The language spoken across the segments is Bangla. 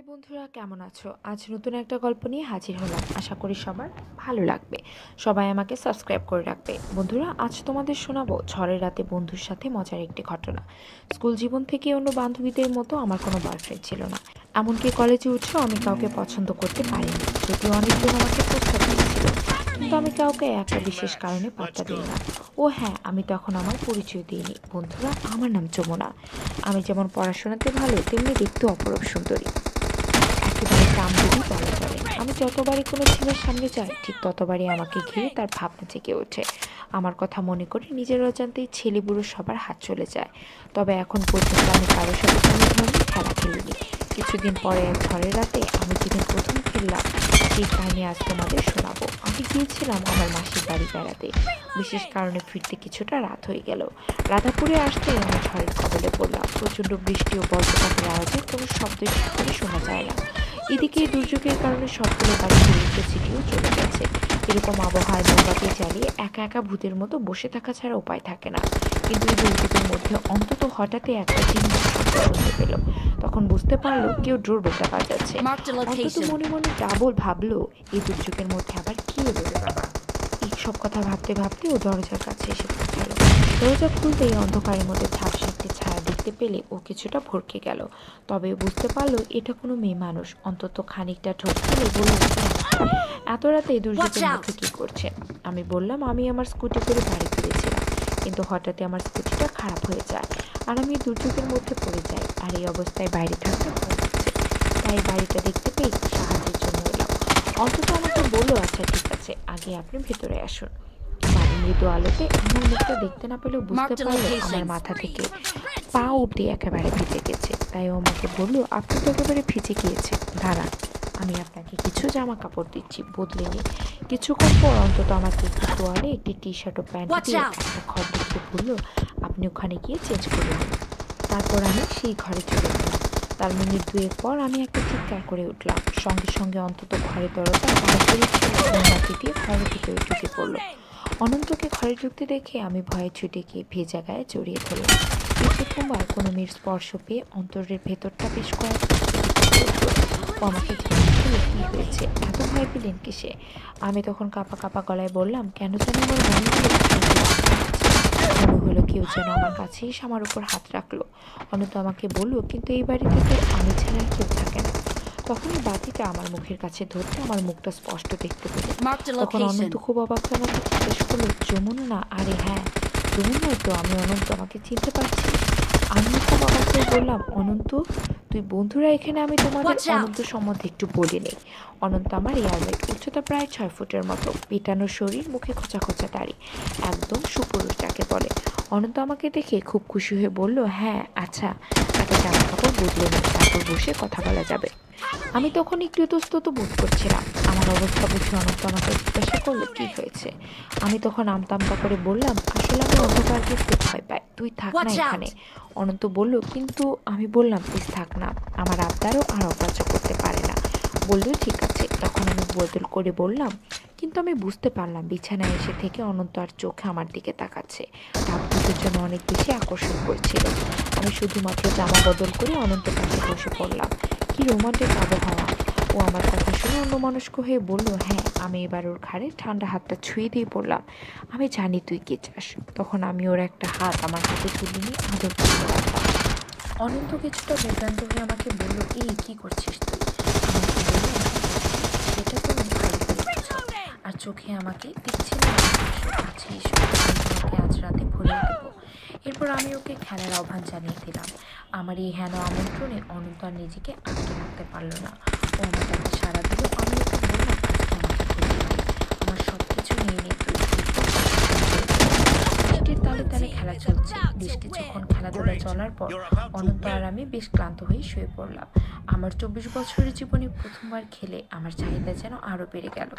হাই বন্ধুরা, কেমন আছো? আজ নতুন একটা গল্প নিয়ে হাজির হলাম। আশা করি সবার ভালো লাগবে। সবাই আমাকে সাবস্ক্রাইব করে রাখবে। বন্ধুরা, আজ তোমাদের শোনাবো ঝড়ের রাতে বন্ধুর সাথে মজার একটি ঘটনা। স্কুল জীবন থেকে অন্য বান্ধবীদের মতো আমার কোনো বয়ফ্রেন্ড ছিল না। এমনকি কলেজে উঠেও আমি কাউকে পছন্দ করতে পারিনি, যদিও অনেকজন আমাকে প্রস্তাব দিয়েছিল, কিন্তু আমি কাউকে একটা বিশেষ কারণে পাত্তা দিই না। ও হ্যাঁ, আমি তখন আমার পরিচয় দিইনি। বন্ধুরা, আমার নাম যমুনা। আমি যেমন পড়াশোনাতে ভালো, তেমনি দেখতে অপরূপ সুন্দরী। একেবারে কামড়েই বলা চলে। আমি যতবারই কোনো ছেলের সামনে যাই, ঠিক ততবারই আমাকে ঘিরে তার ভাবনা জেগে ওঠে। আমার কথা মনে করে নিজের অজান্তেই ছেলে বুড়ো সবার হাত চলে যায়। তবে এখন পর্যন্ত আমি কারোর সাথে কোনো ধরনের খেলা খেলিনি। কিছুদিন পরে এক ঝড়ের রাতে আমি যেদিন প্রথম খেললাম, সেই কাহিনী আজ তোমাদের শোনাবো। আমি গিয়েছিলাম আমার মাসির বাড়ি বেড়াতে। বিশেষ কারণে ফিরতে কিছুটা রাত হয়ে গেল। রাধাপুরে আসতেই আমি ঝড়ের কবলে পড়লাম। প্রচণ্ড বৃষ্টি ও বজ্রপাতের আওয়াজে কোনো শব্দই ঠিক করে শোনা যায় না। এদিকে দুর্যোগের কারণে সবগুলো বাড়ি উল্টো ছিটিয়েও চলে গেছে। এরকম আবহাওয়ায় মোমবাতি জ্বালিয়ে একা একা ভূতের মতো বসে থাকা ছাড়া উপায় থাকে না। কিন্তু এই দুর্যোগের মধ্যে অন্তত হঠাৎই একটা জিনিস শুনতে পেল। তখন বুঝতে পারলো কেউ ডোরবেলটা বাজাচ্ছে। অন্তত মনে মনে ডাবল ভাবলো, এই দুর্যোগের মধ্যে আবার কি এলো রে বাবা। এইসব কথা ভাবতে ভাবতে ও দরজার কাছে এসে পৌঁছালো। দরজা খুলতেই অন্ধকারের মধ্যে ঝাপসা একটি ছায়া দেখতে পেলে ও কিছুটা ভরকে গেল। তবে বুঝতে পারলো এটা কোনো মেয়ে মানুষ। অন্তত খানিকটা ঠোঁট ফেলে বলে উঠল, এত রাতে দুর্যোগের মধ্যে কি করছে? আমি বললাম আমি আমার স্কুটি করে বাড়ি ফিরেছিলাম, কিন্তু হঠাৎই আমার স্কুটিটা খারাপ হয়ে যায় আর আমি দুর্যোগের মধ্যে পড়ে যাই। আর এই অবস্থায় বাইরে থাকতে ভয় লাগছে, তাই বাড়িটা দেখতে পেয়ে সাহায্যের জন্য এলাম। অন্তত আমাকে বললো, আচ্ছা ঠিক আছে, আগে আপনি ভেতরে আসুন। বাড়ির মৃদু আলোতে আমার মুখটা দেখতে না পেলেও বুঝতে পারলো আমার মাথা থেকে পা অবধি একেবারে ভিজে গেছে। তাই ও আমাকে বললো, আপনি তো একেবারে ভিজে গিয়েছে, দাঁড়ান, আমি আপনাকে কিছু জামা কাপড় দিচ্ছি, বদলে নিই। কিছুক্ষণ পর অন্তত আমাকে একটি তোয়ালে, একটি টি শার্ট ও প্যান্ট দিয়ে একটা ঘর দেখিয়ে বললো, আপনি ওখানে গিয়ে চেঞ্জ করে নিন। তারপর আমি সেই ঘরে চলে গেলাম। তার মিনিট দুয়েক পর আমি একটা চিৎকার করে উঠলাম। সঙ্গে সঙ্গে অন্তত ঘরের দরজা তাড়াতাড়ি মোমবাতি দিয়ে ঘরের ভিতরে ঢুকে পড়লো। অনন্তকে ঘরে ঢুকতে দেখে আমি ভয়ে ছুটে গিয়ে ভেজা গায়ে জড়িয়ে ধরলাম। এই প্রথমবার কোনো মেয়ের স্পর্শ পেয়ে অন্তরের ভেতরটা বেশ কয়েক ও আমাকে জিজ্ঞেস করলো, কি হয়েছে, এত ভয় পেলেন কিসে? আমি তখন কাঁপা কাঁপা গলায় বললাম, কেন যেন আমার মনে হলো কেউ যেন আমার কাছে এসে আমার উপর হাত রাখলো। অনন্ত আমাকে বললো, কিন্তু এই বাড়িতে তো আমি ছাড়া কেউ থাকে না। তখনই বাতিটা আমার মুখের কাছে ধরতে আমার মুখটা স্পষ্ট দেখতে পেল। তখন অনন্ত খুব অবাক হয়ে আমাকে জিজ্ঞেস করলো, যমুনা না? আরে হ্যাঁ, যমুনাই তো আমি। অনন্ত, আমাকে চিনতে পারছি? আমি খুব অবাক হয়ে বললাম, অনন্ত তুই? বন্ধুরা, এখানে আমি তোমাদের অনন্ত সম্বন্ধে একটু বলে নেই। অনন্ত আমার ইয়ারমেট, উচ্চতা প্রায় 6 ফুটের মতো, পেটানো শরীর, মুখে খোঁচা খোঁচা দাড়ি, একদম সুপুরুষ যাকে বলে। অনন্ত আমাকে দেখে খুব খুশি হয়ে বলল, হ্যাঁ আচ্ছা, তাকে জামা কাপড় বদলে নিই, তারপর বসে কথা বলা যাবে। আমি তখন একটু ইতস্তত বোধ করছিলাম। আমার অবস্থা বুঝে অনন্ত আমাকে জিজ্ঞাসা করলো, কি হয়েছে? আমি তখন আমতা করে বললাম, আসলে আমি অন্ধকারকে খুব ভয় পাই, তুই থাক না এখানে। অনন্ত বলল, কিন্তু আমি বললাম, প্লিজ থাক না, আমার আবদারও আর অগ্রাহ্য করতে পারে না। বললো ঠিক আছে। তখন আমি বদল করে বললাম, কিন্তু আমি বুঝতে পারলাম বিছানায় এসে থেকে অনন্ত আর চোখে আমার দিকে তাকাচ্ছে। তার জন্য অনেক বেশি আকর্ষণ করছিল। আমি শুধুমাত্র জামা বদল করে অনন্ত কাছে বসে পড়লাম। কি রোমান্টিক আবহাওয়া! ও আমার কথা শুনে অন্যমনস্ক হয়ে বলল, হ্যাঁ। আমি এবার ওর ঘাড়ে ঠান্ডা হাতটা ছুঁয়ে দিয়ে পড়লাম, আমি জানি তুই কি চাস। তখন আমি ওর একটা হাত আমার হাতে তুলে নিয়ে আদর করে রাখলাম। অনন্ত কিছুটা বিভ্রান্ত হয়ে আমাকে বলল, এই কি করছিস তুই? আমাকে বললাম, সেটা তুমি ভালো করে বুঝো। আর চোখে আমাকে দেখছি না? আছে, এসো, আমি তোমাকে আজ রাতে ভরিয়ে দেবো। এরপর আমি ওকে খেলার আহ্বান জানিয়ে দিলাম। আমার এই হেন আমন্ত্রণে অনন্ত আর নিজেকে আটকে রাখতে পারলো না। ও আমার কাছে সাড়া দিল। আমি ওকে বললাম, আজকে আমাকে ভরিয়ে দে, আমার সব কিছু নিয়ে নে তুই। বৃষ্টির তালে তালে খেলা চলছে। বেশ কিছুক্ষণ খেলাধুলা চলার পর অনন্ত আর আমি বেশ ক্লান্ত হয়ে শুয়ে পড়লাম। আমার 24 বছরের জীবনে প্রথমবার খেলে আমার চাহিদা যেন আরো বেড়ে গেল।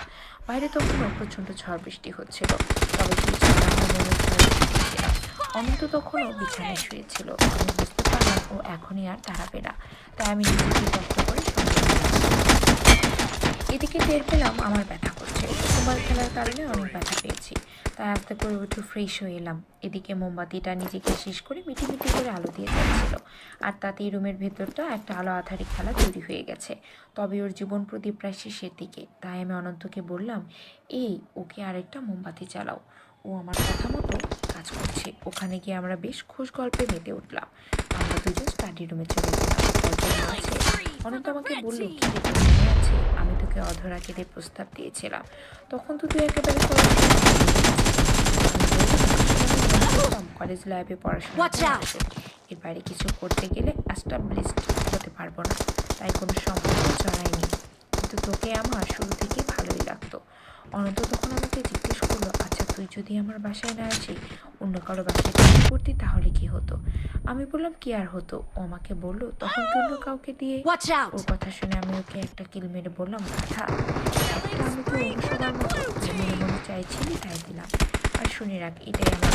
বাইরে তখনও প্রচন্ড ঝড় বৃষ্টি হচ্ছিল, তবে সেই ঝড় আমার মনের ঝড় ছিল। অনন্ত তখনও বিছানায় শুয়েছিল। আমি বুঝতে পারলাম ও এখনই আর দাঁড়াবে না, তাই আমি নিজেকে কষ্ট করে এদিকে টের পেলাম আমার ব্যথা করছে। হয়েছে, তোমার খেলার কারণে অনেক ব্যথা পেয়েছি, তাই আস্তে করে উঠে ফ্রেশ হয়ে এলাম। এদিকে মোমবাতিটা নিজেকে শেষ করে মিটিমিটি করে আলো দিয়ে যাচ্ছিল, আর তাতেই রুমের ভেতরটা একটা আলো আঁধারি খেলা তৈরি হয়ে গেছে। তবে ওর জীবন প্রতি প্রায় শেষের দিকে, তাই আমি অনন্তকে বললাম, এই ওকে আরেকটা মোমবাতি জ্বালাও। ও আমার কথা মতো কাজ করছে। ওখানে গিয়ে আমরা বেশ খুশ গল্পে মেতে উঠলাম। আমরা দুজন স্টাডি রুমে চলে গেলাম। গল্পের মাঝে অনন্ত আমাকে বললো, কি রে তোর মনে আছে আমি তোকে অধরা কেঁদে প্রস্তাব দিয়েছিলাম, তখন তো তুই একেবারে কলেজ ল্যাবে পড়াশোনা করতে, এর বাইরে কিছু করতে গেলে এস্টাবলিশড হতে পারবো না, তাই কোনো সম্পর্ক জড়াইনি। কিন্তু তোকে আমার শুরু থেকেই ভালোই লাগতো। অনন্ত তখন আমাকে জিজ্ঞেস করলো, আচ্ছা তুই যদি আমার বাসায় না আসি, অন্য কারো বাসায় কাজ করতি তাহলে কি হতো? আমি বললাম, কি আর হতো। ও আমাকে বললো, তখন তুই অন্য কাউকে দিয়ে। ওর কথা শুনে আমি ওকে একটা কিল মেরে বললাম, কথা একটা আমি তো অন্য সবার মতো মনে মনে চাইছিলি তাই দিলাম। আর শুনে রাখ, এটাই আমার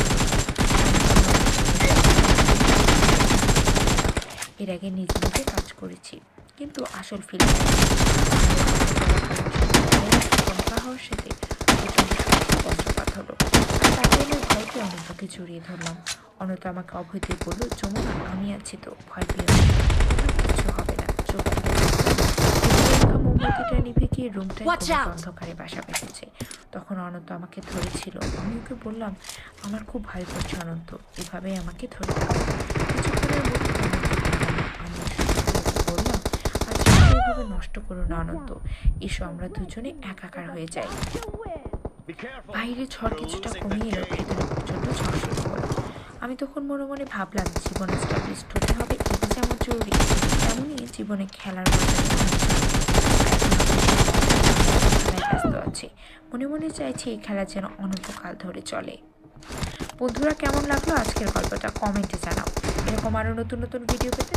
এর আগে নিজে নিজে কাজ করেছি, কিন্তু আসল ফিল্ম হওয়ার সাথে বজ্রপাত হলো। তাকে আমি ভয়কে অনন্তকে জড়িয়ে ধরলাম। অনন্ত আমাকে অভয় দিয়ে বলল, যমুনা আমি আছি তো, ভয় পেয়ে কিছু হবে না। চোখ মোমবাতিটা নিভে গিয়ে রুমটায় অন্ধকারে বাসা বেঁধেছে। তখন অনন্ত আমাকে ধরেছিল। আমি ওকে বললাম, আমার খুব ভয় করছে অনন্ত, এভাবেই আমাকে ধরে থাকো। কিছুক্ষণের মধ্যে আমি বললাম, আচ্ছা এইভাবে নষ্ট করো না অনন্ত, এসো আমরা দুজনে একাকার হয়ে যাই। বাইরে ঝড় কিছুটা কমিয়ে এলো, ভেতরে প্রচন্ড ঝড় শুরু হলো। আমি তখন মনে মনে ভাবলাম, জীবনে এস্টাবলিশড হতে হবে, এটা যেমন জরুরি, তেমনই জীবনে খেলার ব্যস্ত আছে। মনে মনে চাইছি এই খেলা যেন অনন্তকাল ধরে চলে। বন্ধুরা, কেমন লাগলো আজকের গল্পটা কমেন্টে জানাও। এরকম আরো নতুন নতুন ভিডিও পেতে